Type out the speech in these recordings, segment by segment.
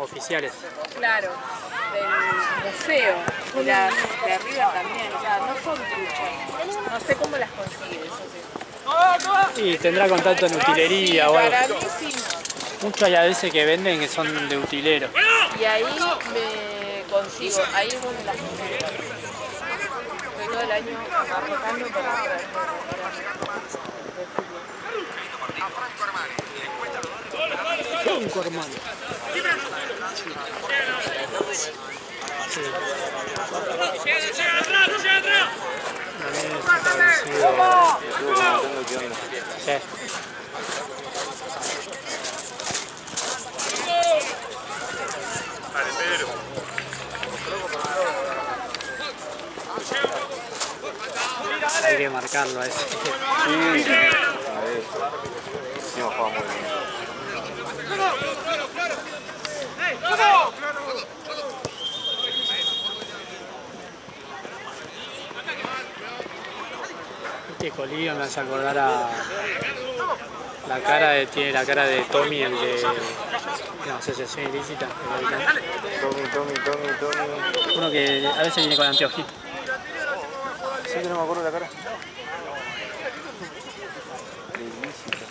oficiales. Claro, del museo. Y las de arriba también, o sea, no son truchas. No sé cómo las consigues, eso sí. Y tendrá contacto en utilería o algo. Para mí sí. Muchos hay a veces que venden que son de utilero. Y ahí me consigo, ahí es donde las consigo. Estoy todo el año arrojando para Franco Armani. Sí. Sí. Vale, Pedro. Hay que marcarlo a ese. Sí, a ver. Sí, hemos jugado muy bien. Este colillo me hace acordar a la cara de, tiene la cara de Tommy, el de la asociación ilícita. Tommy. Uno que a veces viene con anteojito. Sí, que no me acuerdo la cara. Ilícita.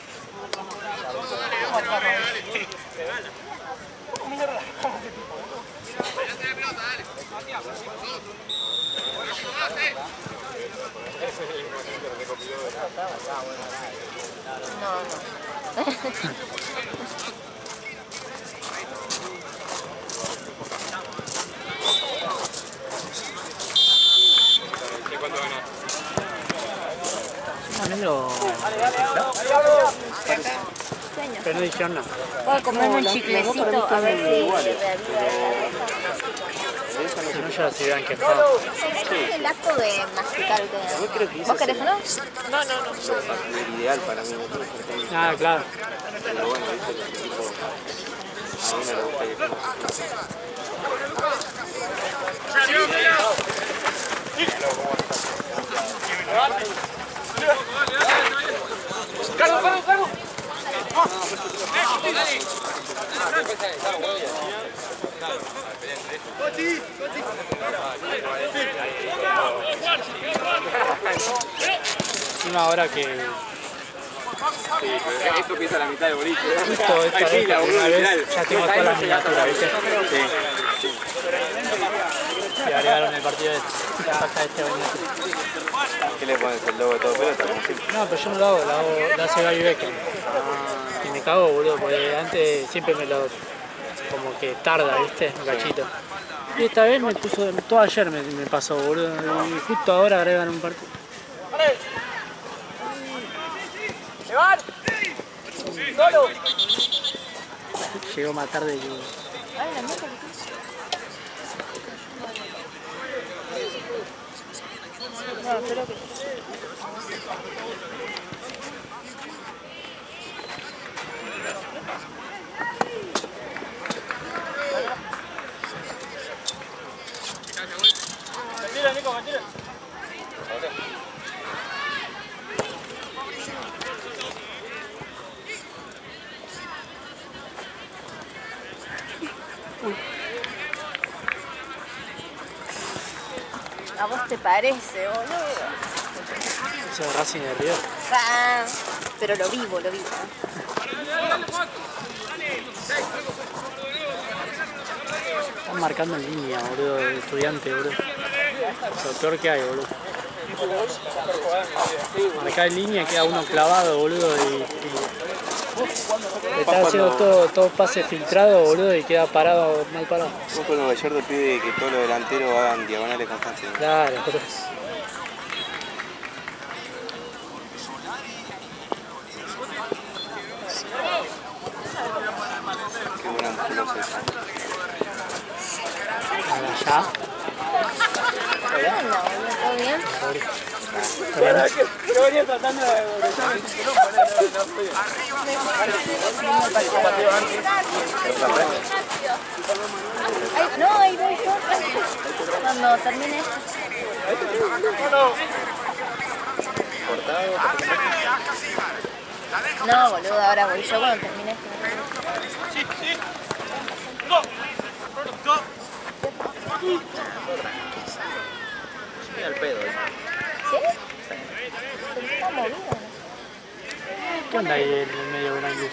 Negro. Pero no dijeron nada. Voy a comerme un chiclecito a ver si... Si no, ya se hubieran quejado. Es el acto de masticar ustedes. ¿Vos querés o no? El ideal para mí. Ah, claro. Pero bueno, viste que el tipo... A mí no le gusta que... Encima ahora que Sí, pero esto piensa la mitad del boliche. justo esta una vez ya tengo todas las miniaturas, ¿viste? Sí. Y agregaron el partido de pasa este bonito. ¿Qué le pones el logo de todo pelota? No, pero yo no lo hago, lo hace Gaby Becker. Y me cago, boludo, porque antes siempre me lo... como que tarda, ¿viste? Un cachito. Y esta vez me puso... todo ayer me pasó, boludo. Y justo ahora agregan un partido. Llegó más tarde que... No, creo que... ¿A vos te parece, boludo? Ese de Racing de Río. Ah, pero lo vivo, lo vivo. Están marcando en línea, boludo, de estudiante, boludo. Es lo peor que hay, boludo. Marcar en línea, queda uno clavado, boludo, y está haciendo todo pase filtrado, boludo, y queda parado, mal parado. Vos con Nueva York te pide que todos los delanteros hagan diagonales constantes. Claro, boludo. Qué buena musculosa esa. Allá. ¿Qué onda, boludo? ¿Todo bien? Yo venía tratando de... Ay, no, ahí voy yo. Cuando termine esto. No, boludo, ahora voy yo cuando termine esto. Mira el pedo, ¿Sí? Pero está movido. ¿Qué onda ahí en el medio de una luz?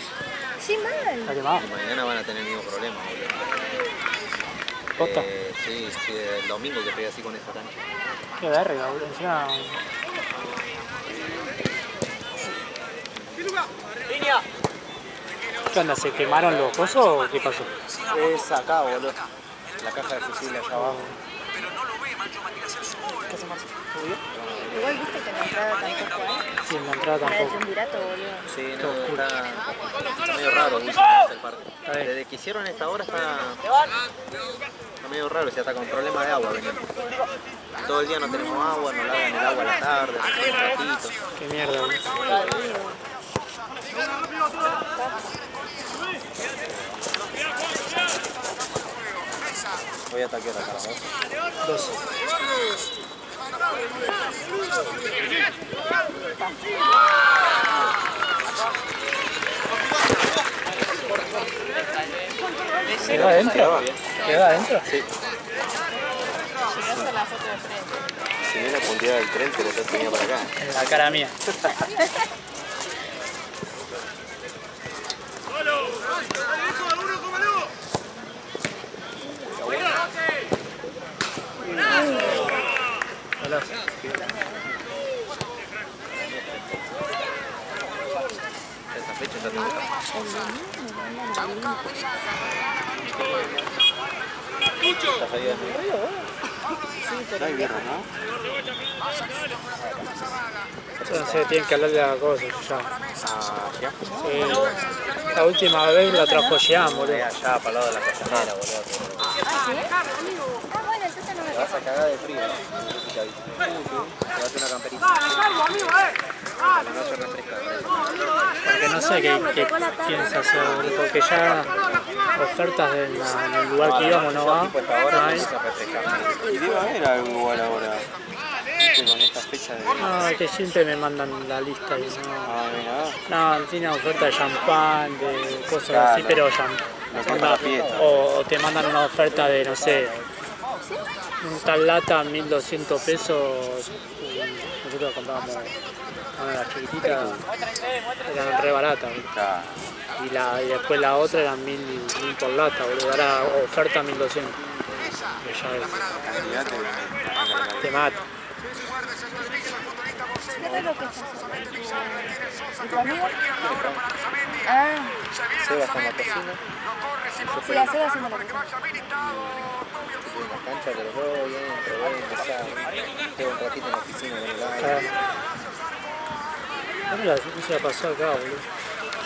Sí, mal. ¿Está quemado? Y mañana van a tener el mismo problema, boludo. ¿Posta? Sí, el domingo que pegué así con esta cancha. Qué verga, boludo. Encima... ¿Qué onda? ¿Se quemaron los cosos o qué pasó? Es acá, boludo. La caja de fusible allá abajo. ¿Qué hace más? ¿Todo bien? Igual viste que en la entrada tampoco hay. Sí, en la entrada La de tampoco. Triunvirato, boludo. Sí, Todo no, oscuro. está medio raro, el parque. bien. Desde que hicieron esta hora está medio raro, ya está con problemas de agua. Venimos. Todo el día no tenemos agua, nos lavan el agua a la tarde, hace un ratito. Qué mierda, boludo. Voy hasta aquí a la cara, ¿no? 12. ¿Quedó adentro? ¿Quedó adentro? Sí. Hacer la foto de frente. Si viene la punteada del tren, pero ya tenía para acá. En la cara mía. Golazo. Esa fecha está todo. ¿Estás ahí adentro? No hay birra, ¿no? Entonces tienen que hablarle a la cosa, ya. Ah, ya. Sí. La última vez la trajo Jean, boludo. Allá, para el lado de la costanera, boludo. Ah, bueno, entonces no me Te vas a cagar de frío, ¿no? Si te aviso. Te vas a hacer una camperita. Para no se refresca. Porque no sé qué piensa hacer, boludo, porque ya ofertas en el lugar que íbamos no va. Tipo esta hora No te hay. vas a refrescar. Y debe haber algo igual ahora. Viste, con esta fecha de... No, que siempre me mandan la lista y no. Ah, mira. No, tiene oferta de champán, de cosas Claro. así, pero No tiene para la fiesta. o te mandan una oferta de, no sé, un tal lata, 1200 pesos. Y nosotros comprábamos una de las chiquititas, eran re baratas, boludo. Claro. Y después la otra eran 1000 por lata, boludo. Ahora oferta 1200. Que ya es, Olvídate, te mata. Qué raro que estás haciendo. ¿Y tu amigo? Ah, Seba está en la cocina, sí, la Seba haciendo la cosa. en la cancha, pero yo bien, pero voy a empezar. Quedo un ratito en la oficina con el aire. Mira, ¿qué se la pasó acá, boludo?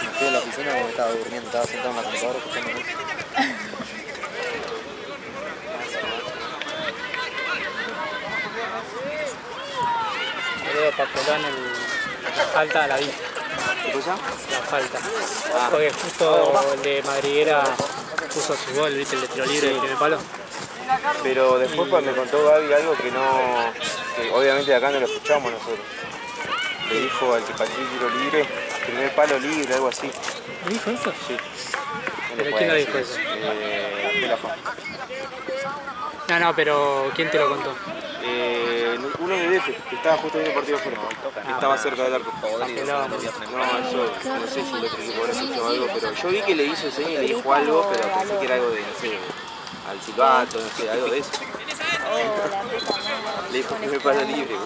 Me fui a la oficina porque estaba durmiendo, estaba sentado en la computadora escuchando música. Boludo, Papelón, la falta de la vista. ¿Qué cosa? La falta. Porque justo el de Madriguera puso su gol, viste, el de tiro libre del primer palo. Pero después me contó Gaby algo que no, que obviamente de acá no lo escuchamos nosotros. Le dijo al que pateó el tiro libre, primer palo libre, algo así. ¿Me dijo eso? Sí. ¿Pero quién lo dijo eso? Pelafón. No, pero ¿quién te lo contó? Uno de DF, que estaba justo viendo el partido afuera. Estaba cerca del arco. Papelón. No, eso, no sé si el otro equipo habrá hecho algo, pero yo vi que le hizo señas y le dijo algo, pero pensé que era algo de, no sé, al silbato, no sé, algo de eso. Oh, la puta madre. Le dijo que me para libre.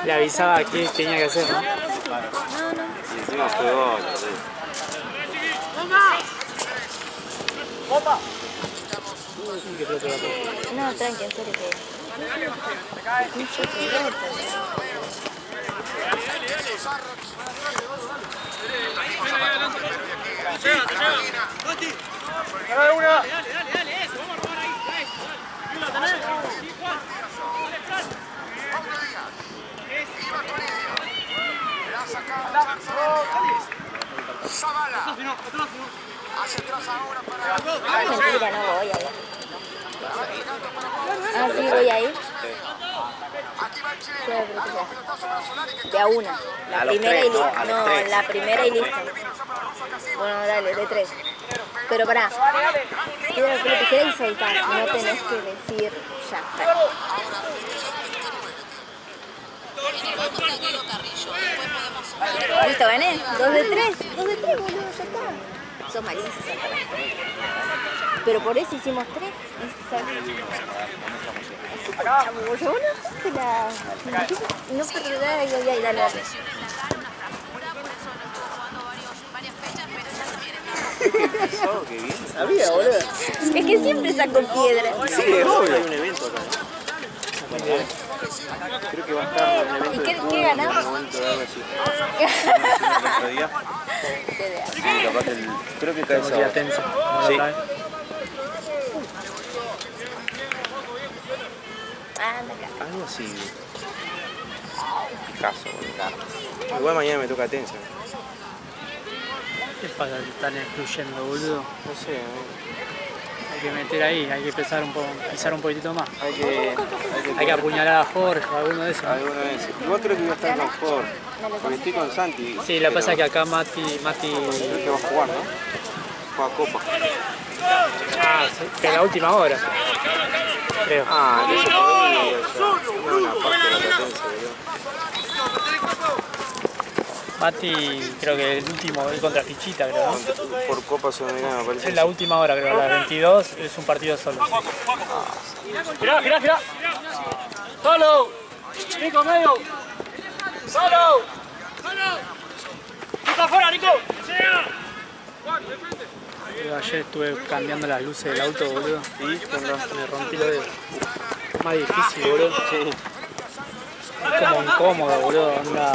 Le avisaba qué tenía que hacer, ¿no? Y encima fue gol. ¿Qué pelota la puso? No, tranqui, en serio que... Mucho Ah, mentira, no voy ahí. Ah, sí, voy ahí. Sí, de a una. La primera y listo. No, la primera y listo. Bueno, dale, de 3. Pero pará. ¿Piedra, papel o tijera? y soltás, no tenés que decir ya está. Listo, gané. 2 de 3, boludo, ya está. Sos malísimo. Pero por eso hicimos 3. No perder y dale. Qué bien. Sabía, boludo. Es que siempre saco piedra. Sí, es obvio. Hay un evento acá, ¿no? Creo que va a estar un evento ¿Y de qué fútbol, ganamos? un evento de algo así. El otro día. Sí, capaz que creo que cae Tengo que ir a sábado. Tensa. Sí. Anda acá. Algo así. Picasso, boludo. Igual mañana me toca Tensa. ¿Qué pasa que están excluyendo, boludo? No sé, Hay que meter ahí, hay que pisar un poquitito más. hay que Hay que apuñalar a Jorge, alguno de esos. alguna vez. Igual creo que voy a estar con Ford. Porque estoy con Santi. Sí, lo que pasa es que pero acá Mati... creo que va a jugar, ¿no? Juega Copa. Ah, sí, que a la última hora. Creo. Ah, entonces no una parte de la potencia, boludo. Mati, creo que el último, el contra Fichita, creo, ¿no? Por Copa Sudamericana me parece. Es la última hora, creo, a las 22 es un partido solo. Girá, girá, girá. Solo. Nico, medio. Solo. Nico, afuera, Nico. Ayer estuve cambiando las luces del auto, boludo. Sí, Me rompí lo dedo. Más difícil, boludo. sí. Es como incómodo, boludo. Onda...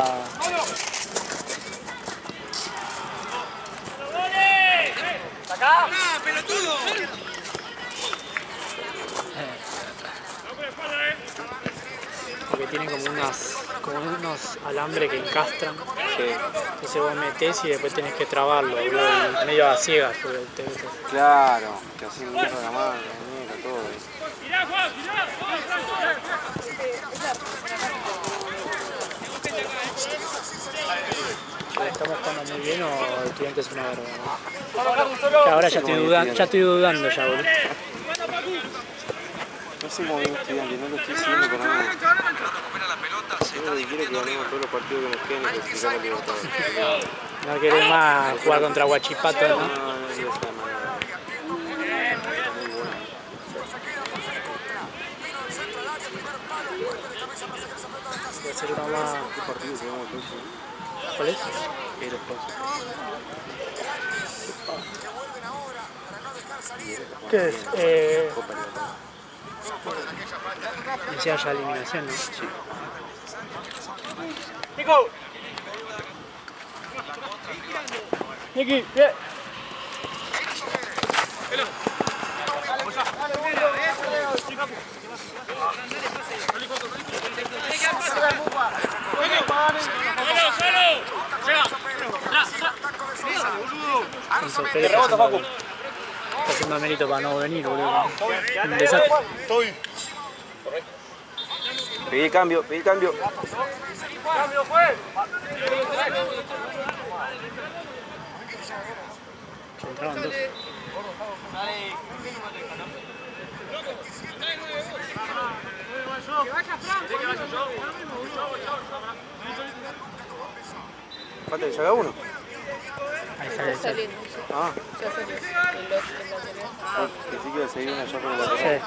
Porque tienen como unos alambres que encastran. Sí. Entonces vos metés y después tenés que trabarlo, boludo, y medio a ciegas. Claro, que así mierda la mano, la muñeca, todo. ¿Estamos jugando muy bien o Estudiantes es una verga? ¿No? Que ahora ya estoy dudando ya, boludo. No sé cómo viene Estudiante, no lo estoy siguiendo para nada. Yo lo que quiero es que ganemos todos los partidos que nos queden y clasificar la Libertadores. No querés más jugar contra Huachipato, ¿no? No, digo esta manera. Voy a hacer una más. ¿Qué partido tenemos el próximo? ¿Cuál es? Los próximos. ¿Qué es? Copa Libertadores. Decía ya eliminación, ¿no? Sí. Niki, bien. Está haciendo mérito para no venir, boludo. Un desastre. Pedí cambio, pedí cambio. Que entraron dos. Falta que se haga uno. Ahí sale el sale. Ah, Ya salió. pensé que iba a seguir una ya por el lateral. Sí.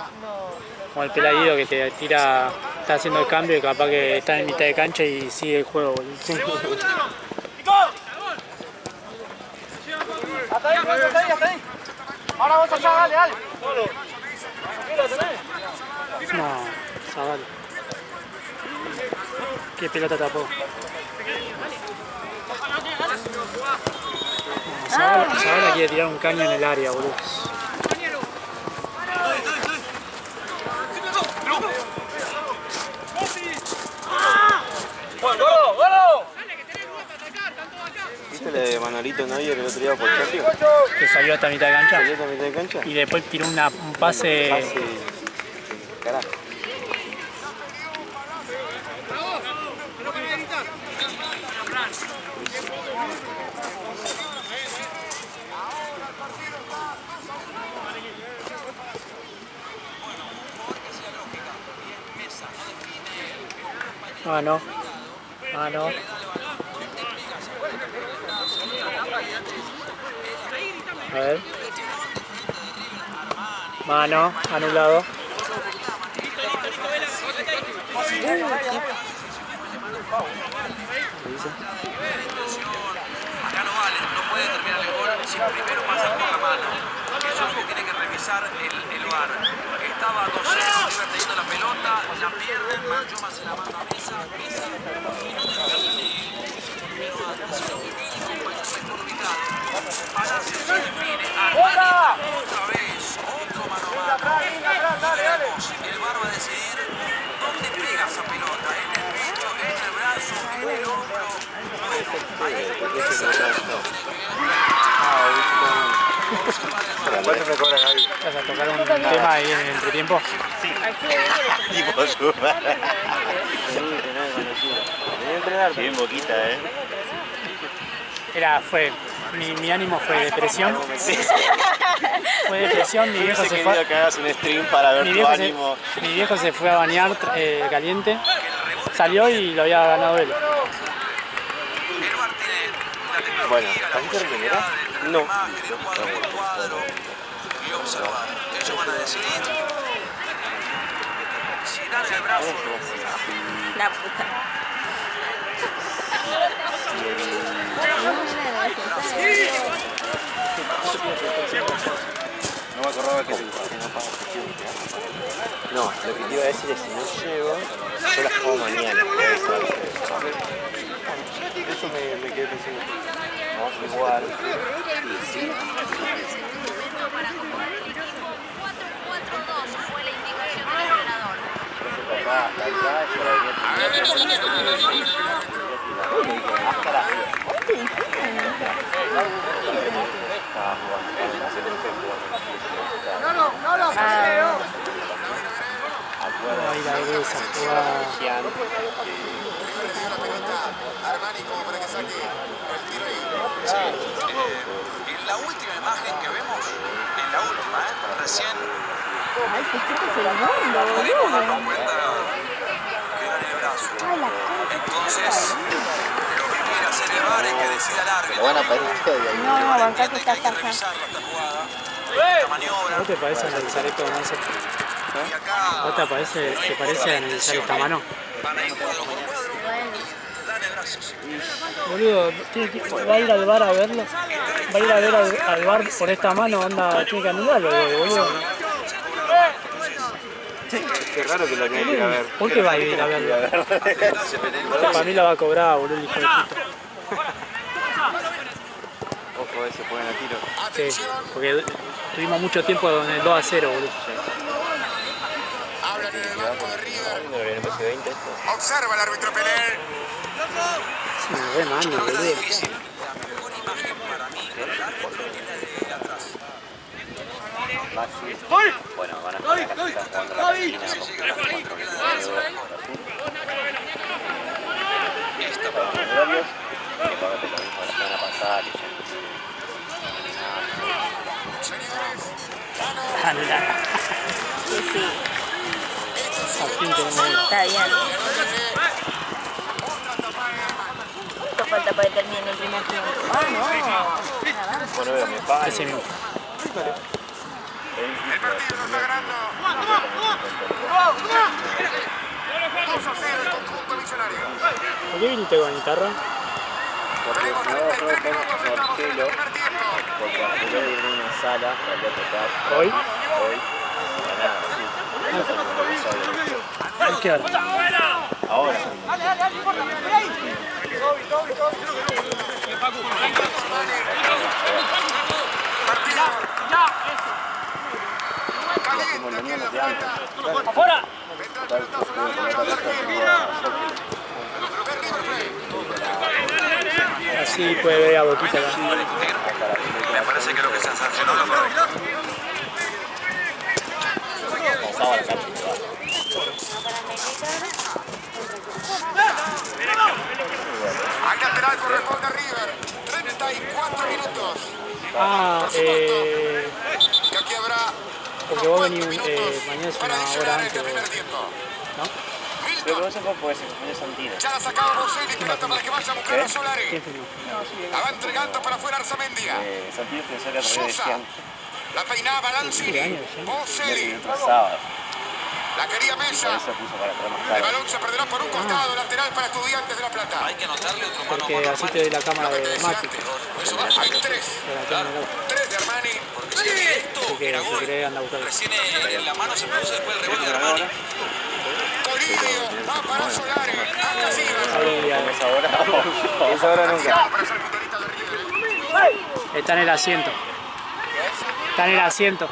Como el peladito que te tira, está haciendo el cambio y capaz que está en mitad de cancha y sigue el juego, boludo. Hasta ahí. Ahora vos allá, dale. No, Zavala. Qué pelota tapó. No, Zavala quiere tirar un caño en el área, boludo. ¿Viste la de Manolito Neuer el otro día por Champions? Que salió hasta mitad de cancha. ¿Salió a mitad de cancha? Y después tiró un pase. Pase. Carajo. Mano. Mano. A ver. Mano, anulado. Acá no vale, no puede terminar el gol si primero pasa por la mano. Eso es lo que tiene que revisar el VAR. Estaba 2-0, River teniendo la pelota, la pierden, Manchoma se la manda a Mesa, mejor ubicado. Palacio se define, otra vez, otro mano a mano. Veremos, el VAR va a decidir dónde pega esa pelota, en el pecho, en el brazo, en el hombro. ¿Cuánto me cobra Gaby? ¿Vas a tocar un tema ahí en el entretiempo? Tipo suma. Bien boquita, Fue, mi ánimo fue depresión. Fue depresión, mi viejo se fue. que hagas un stream para ver tu ánimo. Mi viejo se fue a bañar caliente, salió y lo había ganado él. Bueno, ¿así terminará? No. Y observar. Ellos van a decidir si dan el brazo. La puta. No me acordaba que no pago gestión. No, lo que te iba a decir es si no llego, yo las pago mañana. Eso me quedé pensando. Vamos igual. Sí. 4-4-2 fue la indicación del entrenador. Ay, la derecha, jugada. Armani como para que saque el tiro ahí. En la última imagen que vemos, en la última, recién Ay, qué chico es el mundo, pudimos darnos boludo. cuenta que era en el brazo. Ay, la concha. Entonces, lo que quiere hacer el VAR es que decida el árbitro. Lo van a pedir todo ahí. No, bancá que está Hay que cerca. revisarla esta jugada, esta maniobra. ¿No te parece analizar esto con ese? Y acá ¿No te parece analizar esta mano? van a ir cuadro por cuadro. Dan el brazo. Boludo, va a ir al bar a verlo. Va a ir a ver al bar por esta mano, anda, tiene que anularlo, boludo. Qué raro que lo tenga que ir a ver. ¿Por qué va a ir a verlo? Para mí la va a cobrar, boludo, el hijo de puta. Ojo, ese ponen a tiro. Sí, porque tuvimos mucho tiempo en el 2-0, boludo. Hablan en el banco de River. ¿No viene en 20 esto? Observa el árbitro Pelé. Es una re mano, boludo. Difícil. La mejor imagen para mí, el árbitro es la de atrás. Bueno, van a jugar acá, están jugando la Argentina, Esta para mí. horarios, que pagate lo mismo la semana pasada, que Anulada. Sí, sí, Al fin tenemos uno. está bien. ¿Cuánto falta para que termine el primer tiempo? Ah, no. Nada. bueno, veo, me pagan. Ese mismo. El partido se está ganando. 2-0 el conjunto millonario. ¿Por qué viniste con guitarra? Porque Tenemos no 33 juego minutos, con estamos en el Marcelo, primer tiempo. porque anterior ir a una sala para ir a tocar. ¿Hoy? Para nada, sí. ¿A qué hora? Ahora. Caliente aquí en la puerta. ¡Afuera! Así puede ver a Boquita acá. Me parece que lo que se sancionó lo correcto. Pasaba la cancha. Hay lateral, corresponde a River. 34 minutos. Ah, Y aquí habrá porque vos venís mañana es una hora antes, primer tiempo. ¿no? Creo que eso fue porque se confundió Santino. Ya la sacaba Boselli, pelota para que vaya a buscar a Solari. ¿Quién filmó? La va entregando para afuera Arzamendia. Santino pensó que al revés decían. La peinaba Lanzini. Boselli. El otro sábado. La quería Mesa. Eso puso para atrás más El tarde. balón se perderá por un costado lateral para Estudiantes de La Plata. Hay que anotarle otro mano a Porque mano. así te doy la cámara Lo que te de decía Mati. antes. Hay tres. Tres de Armani. Porque si esto Porque era si gol, querés anda a buscar. recién en la mano se produce después el rebote de Armani. Colidio. Va para Solari. A Casillas. Es ahora. Es ahora nunca. Para ser futbolista de River. Está en el asiento. Está en el asiento.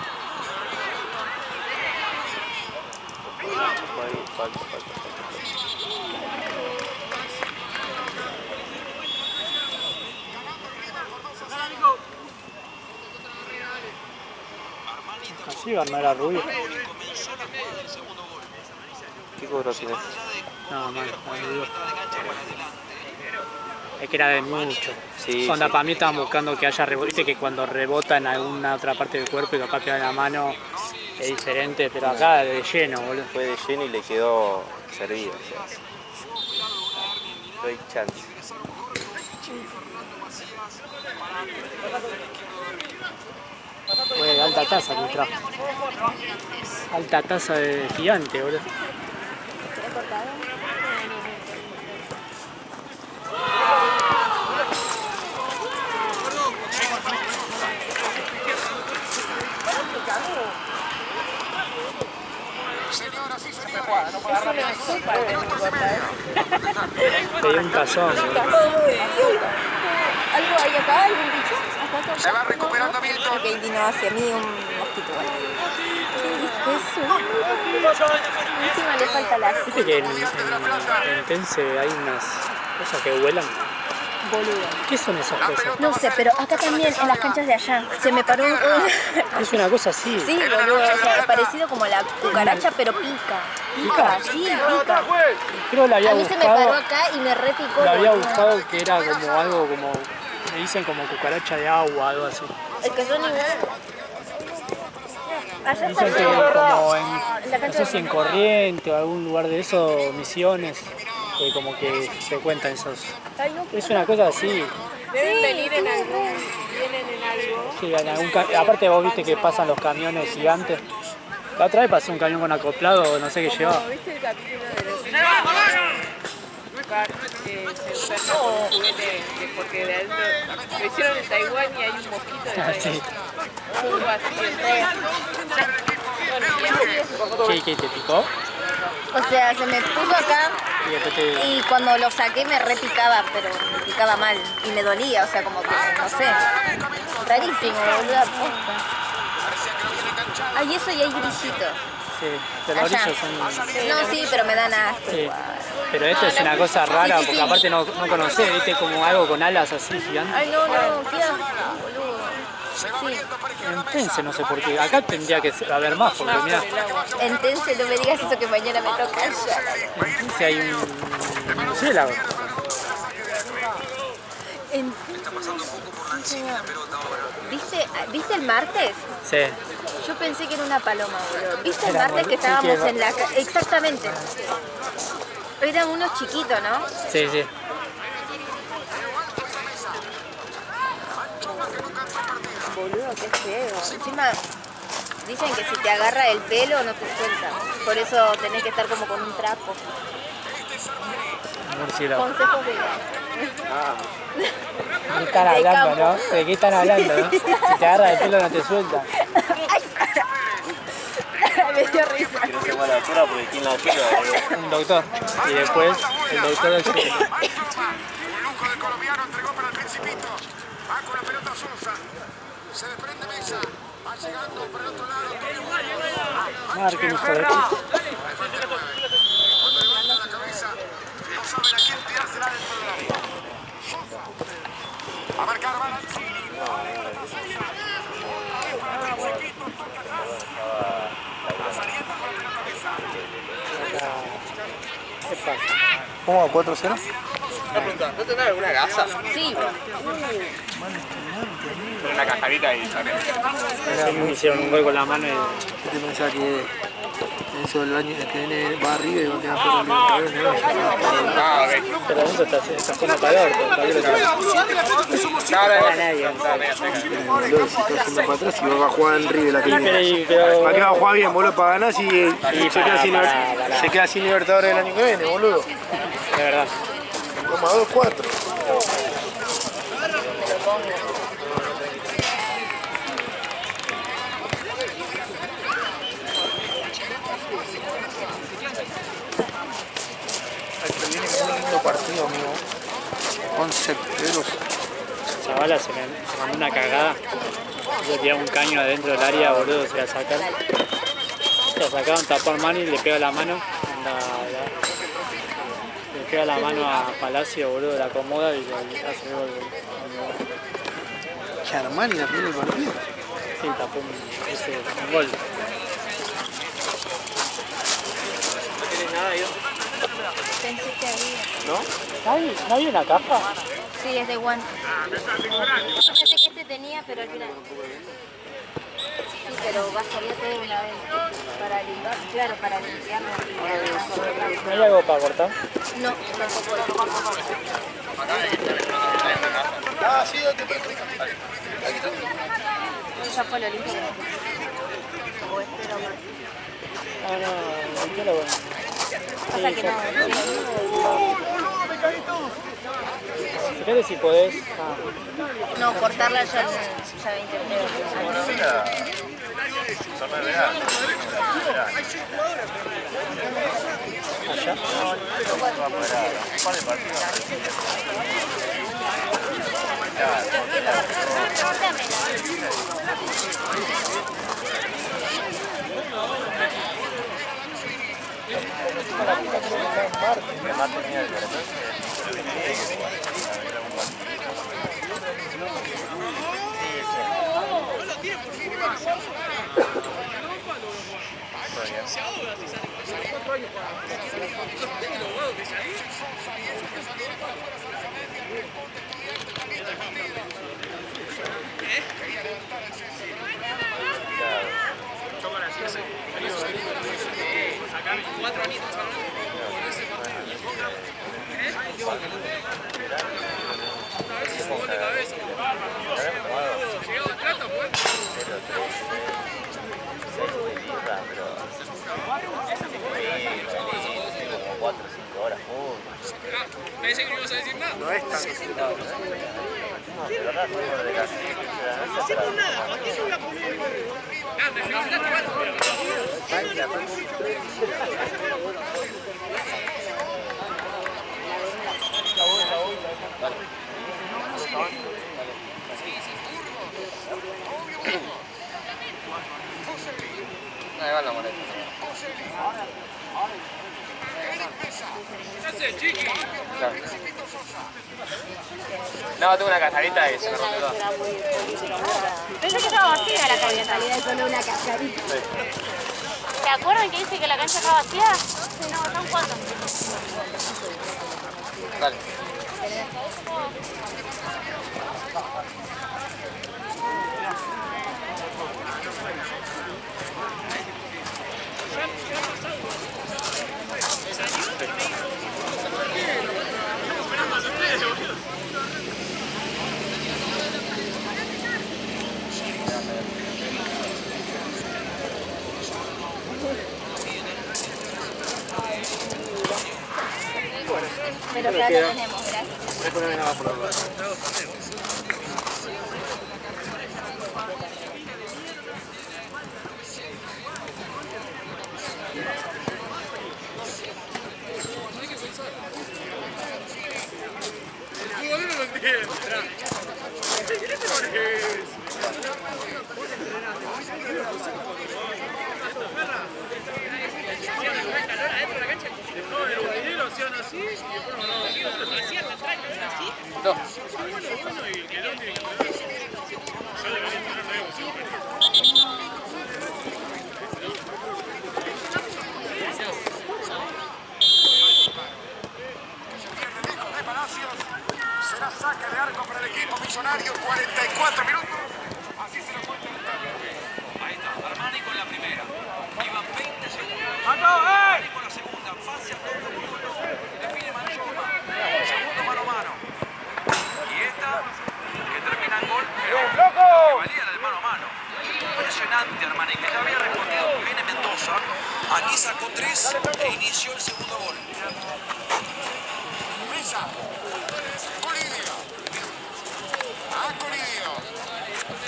Así no era rubio. ¿Qué cobro tiene? No, mal, digo. Es que era de mucho. Sí, Onda, sí. para mí estaban buscando que haya rebote. Viste que cuando rebota en alguna otra parte del cuerpo y capaz queda en la mano es diferente, pero acá de lleno, boludo. Fue de lleno y le quedó servido. O sea. No hay chance. Fue alta tasa que trajo. Alta tasa de gigante, boludo. ¿Querés cortado? Señoras y señores. Te dio un tazón, boludo. ¿Algo hay acá? ¿Algún bicho? ¿Acá? Se va recuperando Milton. Ok, vino hacia mí un mosquito. ¿Qué es eso? Encima le falta la Viste que en Tense hay unas cosas que vuelan. boludo. ¿Qué son esas cosas? No sé, pero acá también, en las canchas de allá, se me paró un... Es una cosa así. Sí, boludo, o sea, parecido como la cucaracha, pero pica. Pica, sí, pica. Creo que la había A mí se me paró buscado. acá y me repicó. La había boludo. buscado que era como algo como. Me dicen como cucaracha de agua, algo así. Es que son igual. Allá Dicen que está como en, en la no cancha sé si en Corriente o algún lugar de eso, Misiones, que como que se cuentan esos. Ay, no, Es una cosa así. Deben venir en algún, vienen en algo. Sí, en algún aparte vos viste que pasan los camiones gigantes. La otra vez pasó un camión con acoplado, no sé qué llevaba. ¿Viste el capítulo de los se enferma con un juguete porque de adentro lo hicieron en Taiwán y hay un mosquito de Taiwán? Sí. Algo así, bueno, ¿Qué te picó? O sea, se me puso acá Y después te... y cuando lo saqué me repicaba, pero me picaba mal y me dolía, o sea, como que, no sé. Rarísimo, boludo, posta. Hay eso y hay grillitos. Sí, pero Allá. ellos son... No, sí, pero me dan asco. Sí. igual. Pero esto es una cosa rara, Sí, sí, porque sí. aparte no conocés, viste, como algo con alas así gigantes. Ay, no, qué asco, boludo. Sí. En Tense no sé por qué. Acá tendría que haber más, porque mira, En Tense no me digas eso que mañana me toca allá. en Tense hay un murciélago. En... ¿Viste el martes? Sí. Yo pensé que era una paloma, boludo. ¿Viste el Era martes que sí, estábamos que- en la... Exactamente. Eran unos chiquitos, ¿no? Sí, sí. Boludo, qué feo. Encima dicen que si te agarra el pelo no te suelta. Por eso tenés que estar como con un trapo. Murciélago. Consejos de ¿De qué están De hablando, campo. no? ¿De qué están hablando, no? Si te agarra el pelo no te suelta. Me dio risa. Quiero ser mala altura porque ¿quién la tira? Un doctor. Y después el doctor del Un lujo del colombiano entregó para el Principito. Va con la pelota Sosa. Se desprende Mesa. Va llegando por el otro lado. Marquen, hijo de puta. Cuando levanta la cabeza, no saben a quién tirársela dentro del área. A marcar Balanzini. ¿Qué pasa? ¿Cómo va 4-0? ¿No tendrás alguna gasa? Sí, Una cascarita y sale. Me hicieron un gol con la mano y... ¿Qué te pensás que Eso el año que viene va arriba y va a quedar por el Pero eso está haciendo calor, no nadie. boludo, si está haciendo para atrás y va a jugar en River la que viene. Pero ¿Para qué va a jugar bien, boludo? Para ganar si se queda sin Libertadores el año que viene, boludo. de verdad. Toma 2-4. Se viene muy lindo partido, amigo. 11 pelos. Zavala se mandó una cagada. Yo tiraba un caño adentro del área, boludo, se la sacaron. Se la sacaron, tapó a Armani, le pega la mano. Le pega la mano a Palacio, boludo, la acomoda y le hace el gol. ¿Que Armani la primera del partido? Sí, tapó un gol. Pensé que había. ¿No había una caja? Sí, es de guante. Yo pensé que este tenía, pero al final. Sí, pero bastaría todo una vez. Para limpiar, claro, para limpiarlo. ¿No hay algo para cortar? No, tampoco. Ah, sí, Ya fue lo limpio. O espero más. Ah, no, yo lo bueno. Pasa que no. Fíjate si podés. No, cortarla ya 20 minutos. Allá. No es tan complicado. Ahí va la moneda. Claro. No, tengo una cascarita y se me rompió todo. Pensé que estaba vacía la cancha, en realidad solo una cascarita. ¿Se acuerdan que dice que la cancha estaba vacía? No, son 4. Dale. Pero ya lo tenemos, gracias. Será saque de arco para el equipo millonario, 44 minutos. Así se lo cuenta. Ahí está, Armani con la primera. Iban 20 segundos. sacó 3 e inició el segundo gol. Mesa. Colidio. Colidio.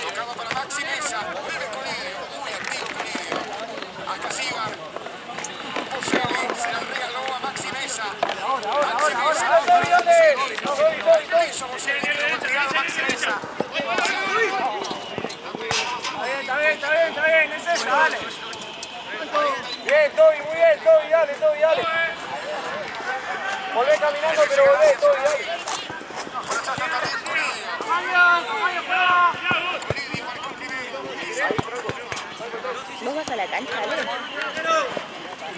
Tocado para Maxi Mesa. Mueve Colidio. Muy activo Colidio. Hasta Siva. Boselli se la regaló a Maxi Mesa. Maxi Mesa. Hizo Boselli. Lo ha entregado Maxi Mesa. Está bien, es eso, dale. Bien, Toby, muy bien, Toby, dale. Volvé caminando, pero volvé, Toby, dale. ¿Vos vas a la cancha, Ale?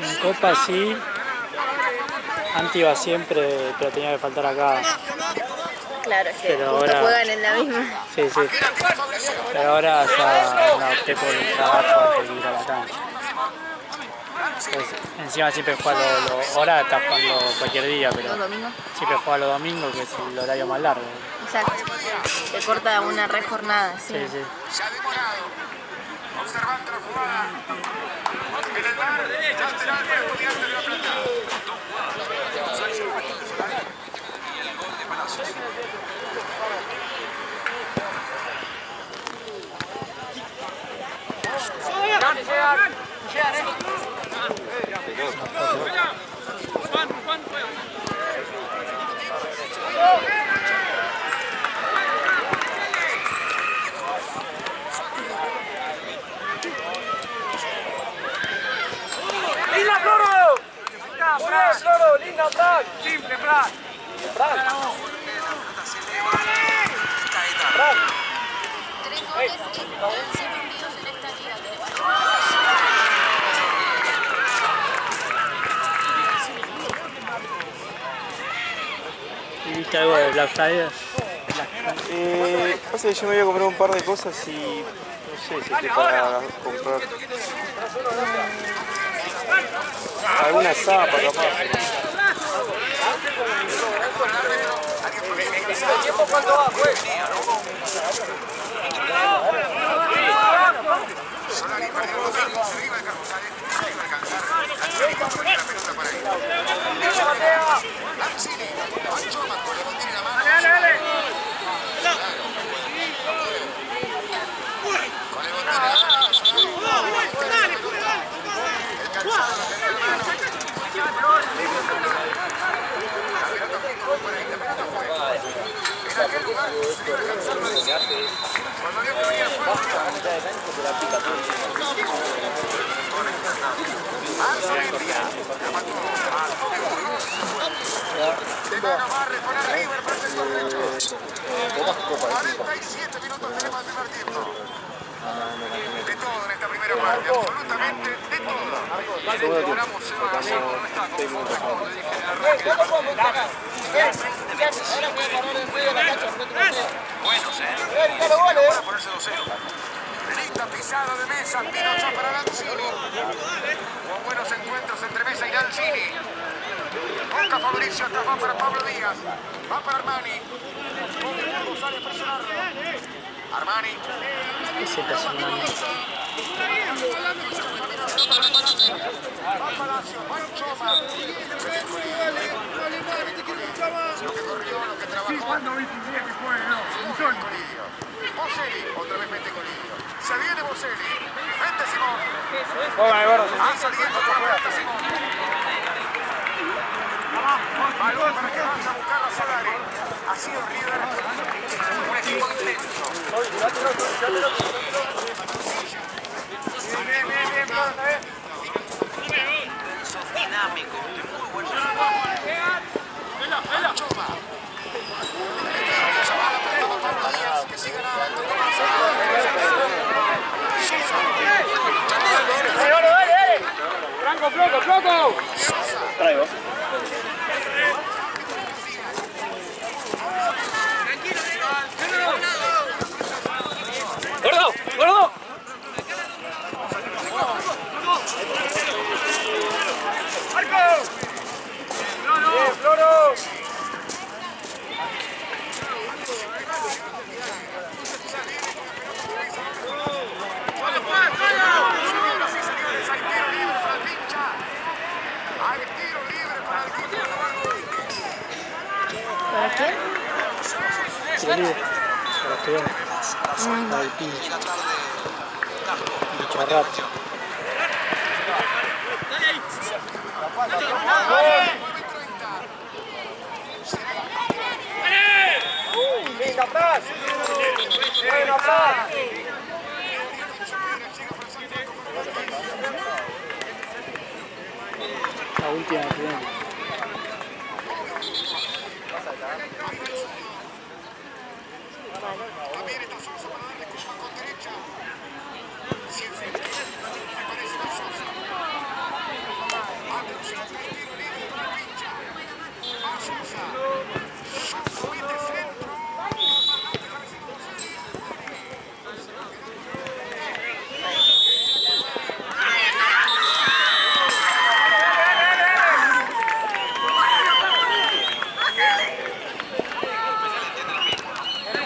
En Copa sí. Antes iba siempre, pero tenía que faltar acá. Claro, es que Pero justo ahora- juegan en la misma. Sí. Pero ahora ya no opté por el trabajo antes de ir a la cancha. Pues, encima siempre juego ahora está jugando cualquier día, pero ¿Los domingos? siempre juego los domingos, que es el horario más largo. Exacto. Te corta una re jornada, sí. Sí. Se ha demorado. Observando la jugada. En el bar. Ya será el juego de la Plata. ¡Linda, Floro! Floro, linda, Frank. Simple, Frank. ¿Y viste algo de Black Friday? Pasa que yo me voy a comprar un par de cosas y no sé si estoy para comprar alguna zapa capaz. ¿El tiempo cuánto va, pues? Solari perdió el domingo. Se iba a alcanzar. Se iba a alcanzar. La pelota para él. Lanzini. Anchoma con la bandera en la mano. Dale. Con el bandera en la mano. Solari. El calzado la tenía en la mano. La pelota fue por ahí. La pelota fue. En aquel lugar se iba a alcanzar Lanzini. Cuando dio venía fue de mano va a reponer River frente al derecho. 47 minutos tenemos al primer tiempo. De todo en esta primera parte, absolutamente de todo. Ganamos 0-0, no está conforme, como le dije en el arranque. Buenos, para ponerse 2-0. Lista pisada de Mesa, Pinocha para Lanzini. Con buenos encuentros entre Mesa y Lanzini. Busca Fabricio, atrás va para Pablo Díaz. Va para Armani. Sale a presionarlo. Armani. ¿Qué se está haciendo? Va Palacio, va Choma. Lo que corrió, lo que trabajó. Boselli, otra vez mete Colidio. Se viene Boselli. Vente Simón. Va saliendo por la puerta Simón. Balón para que vaya a buscar a Solari. Ha sido River un equipo intenso. Bien. Dinámico, de muy buen ritmo. Choma. Pablo Díaz, que sigue nadando. Dale. Franco, floco. Traigo. ¡Gordo! ¡Marco! ¡Bien, Floro! Bolívar. Para estudiar. Para el pincho. Bicharrato. Venga, atrás. Bueno, atrás. La última de Estudiantes.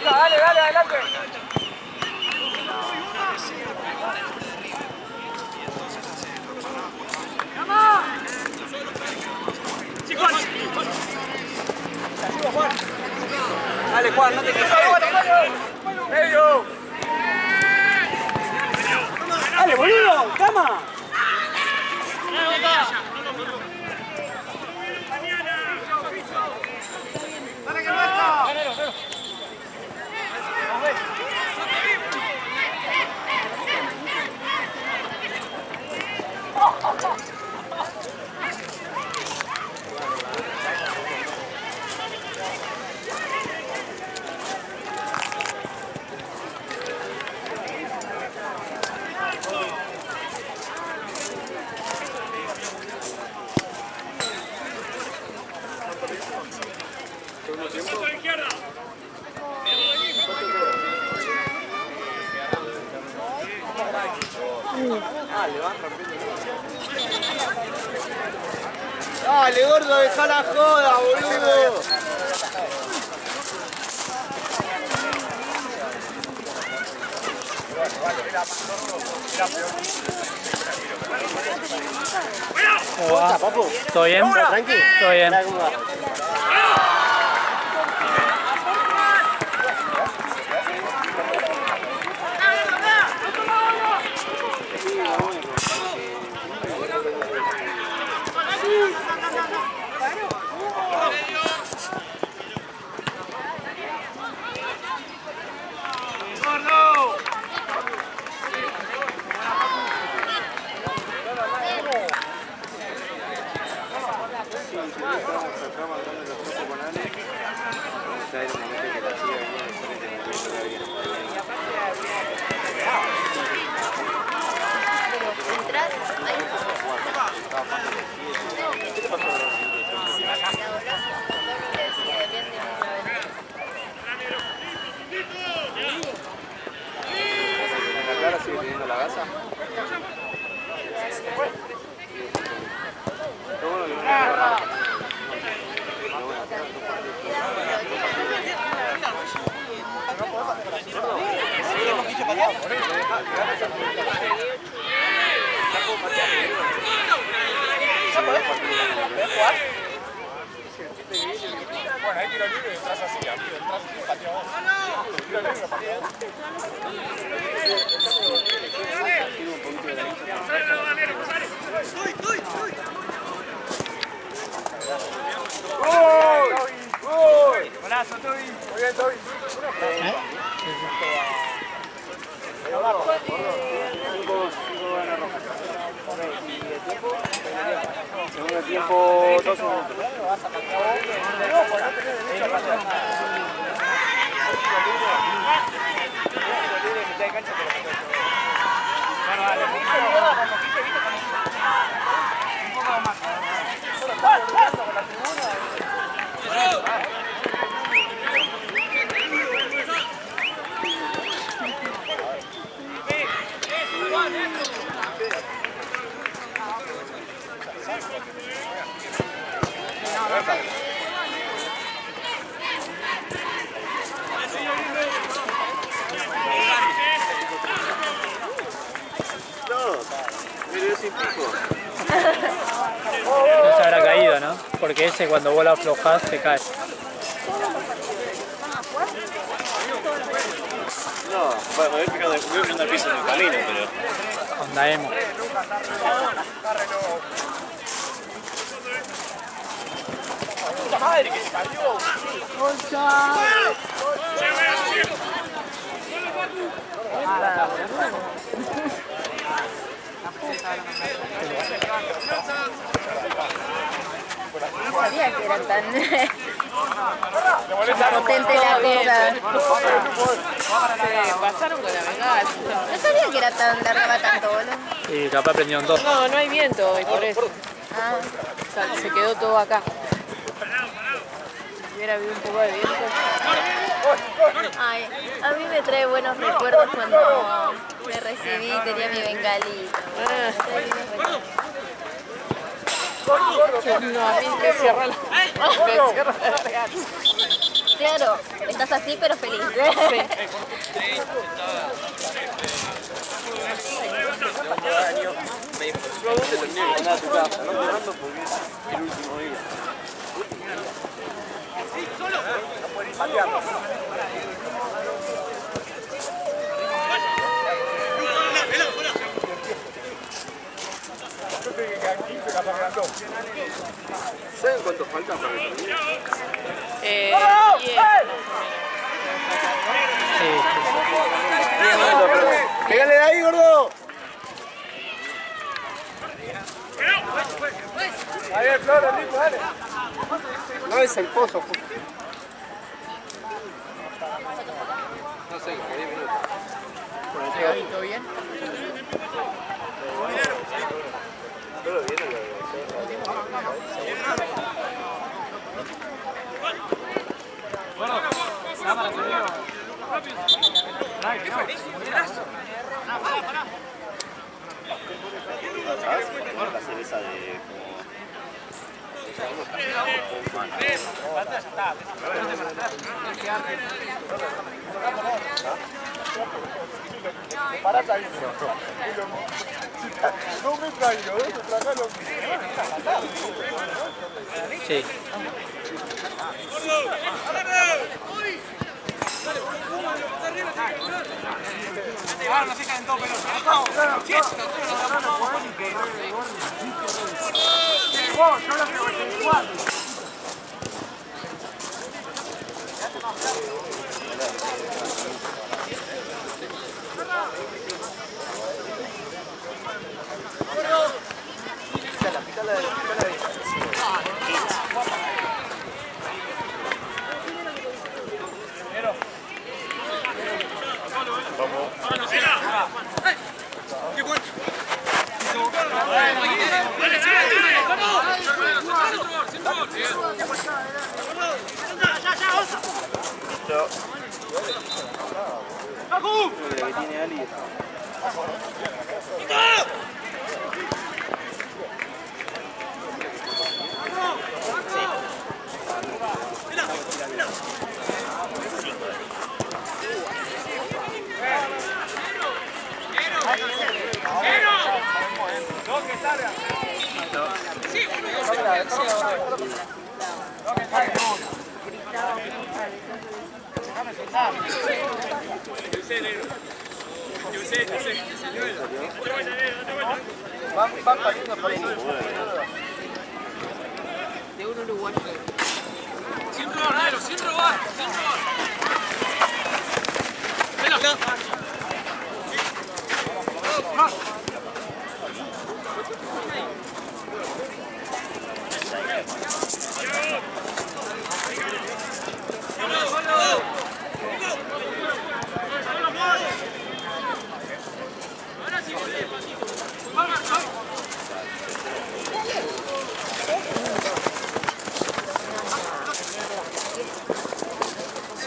Dale, dale, adelante. Dale, Juan, no te quedes. Medio. Dale, boludo, cama. Dale, que nuestro. Dale, gordo, dejá la joda, boludo. ¿Cómo va? ¿Todo bien? ¿Tranqui? Todo bien. ¿Cómo va? Clara sigue teniendo la gasa. Qué bueno que no Bueno, ahí tiro libre y entras así, amigo. Entras así, patio vos. Tiro libre, patio vos. ¡Uy! Golazo, Toby. Muy bien, Toby. Segundo tiempo, 2 minutos. No se habrá caído, ¿no? Porque ese cuando vos lo aflojás se cae. No, bueno, me voy picando el piso en el camino, pero... Onda emo. ¡Puta madre que se cayó! No sabía que era tan potente la cosa. Se pasaron con la bengala. No sabía que era tan largaba tanto, boludo. Y capaz prendieron dos. No, no hay viento y por eso. Ah, O sea, se quedó todo acá. Si hubiera habido un poco de viento. ay, a mí me trae buenos recuerdos cuando me recibí y tenía mi bengalita. No, a mí me cierra la... Me cierra la regala. Claro, estás así pero feliz. Anda a tu casa, no te mando porque es el último día. ¿Saben cuánto falta para que termine? 10. ¡Pégale de ahí, gordo! Ahí el flor, el rico, dale. No es el pozo. No sé, 10 minutos. ¿Todo bien? Todo bien, La cerveza de... Parás ahí. No me traigo, tragalo. Sí. No se caen dos pelotas. Van pariendo por ahí. De un uruguayo. Siempre va, Nero, siempre va.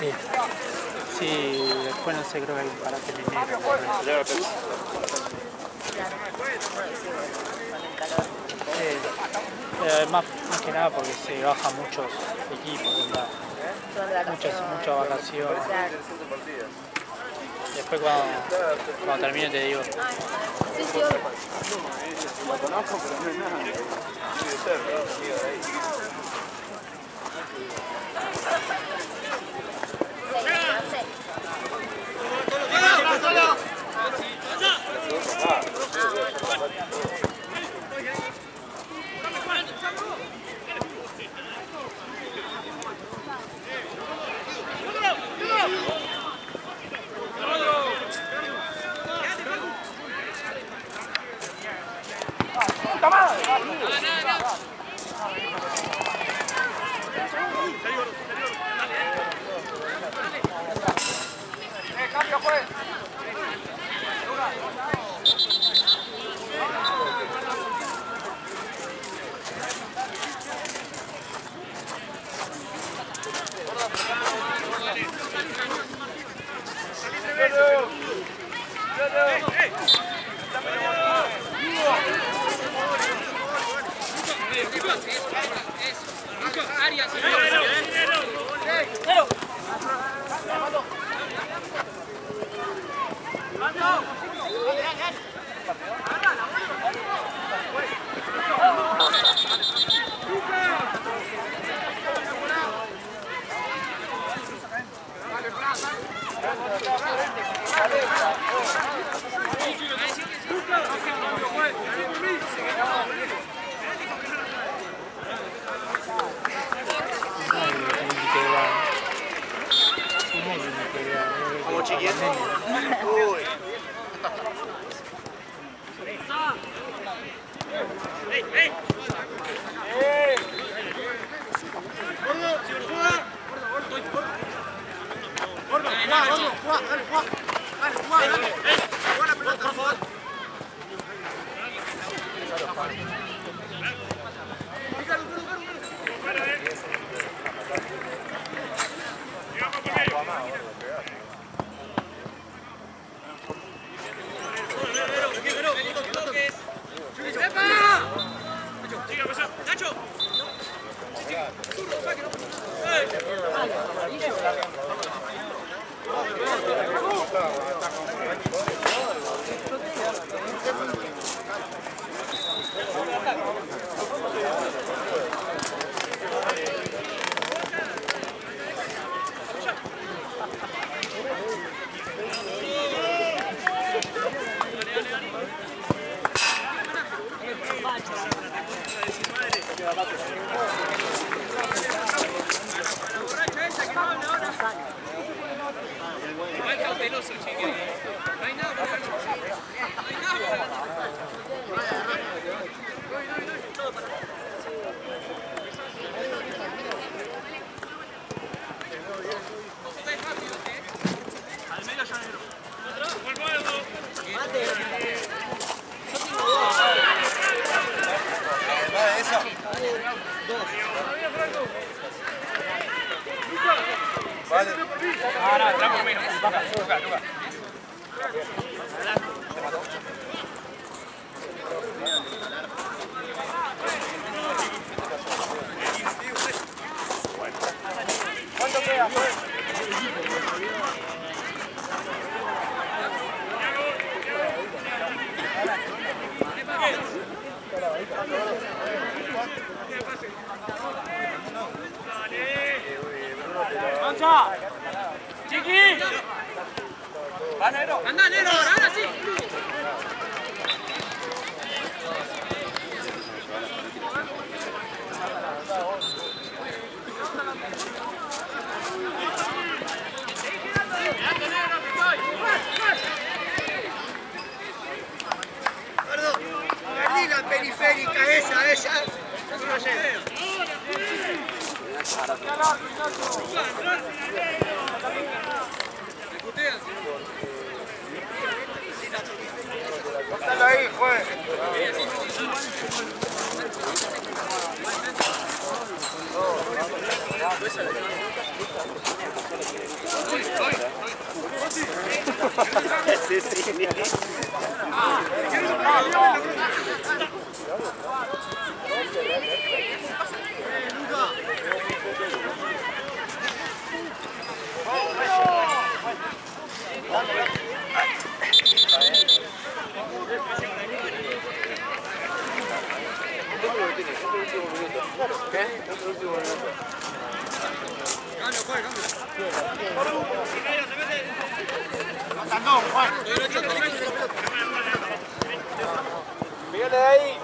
Sí. Sí, después no sé, creo que hay un parate minero. Más que nada porque se bajan muchos equipos, muchas vacaciones. Después cuando termine te digo. Sí, sí, obvio. Lo conozco, pero no es nada. Sí, de cerca. Sí, no sé. puta madre! Cambio, juez. Como chiquito. Uy.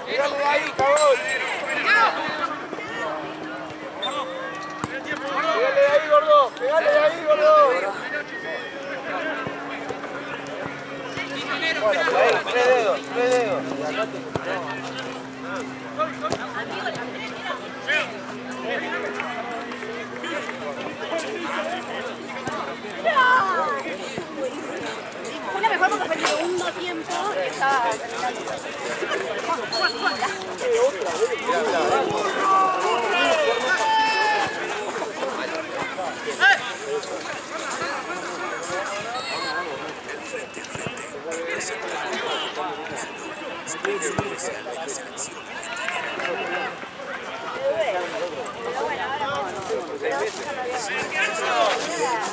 Pégale de ahí, cabrón. Pégale de ahí, gordo. Pégale de ahí, gordo. Tres dedos, tres dedos.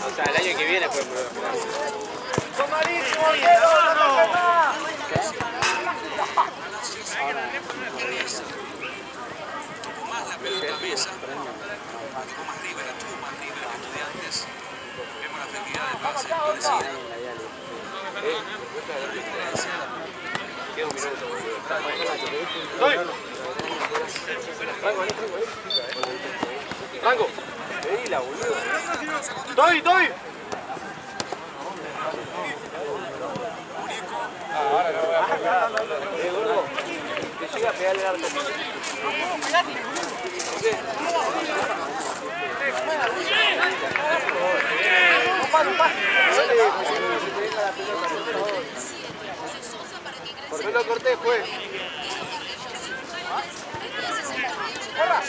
O sea, el año que viene fue por ¡Tomadísimo, Diego! ¡No te más! Tocó más la pelota Mesa. Tocó más River, estuvo más River que Estudiantes. Vemos la efectividad de pase parecida. Queda un minuto, boludo. Franco, pedila, boludo. ¡Estoy! Ahora no voy a pegar. Gordo, te llega a pegarle el arco. ¿Por qué lo corté, juez? ¡Corra!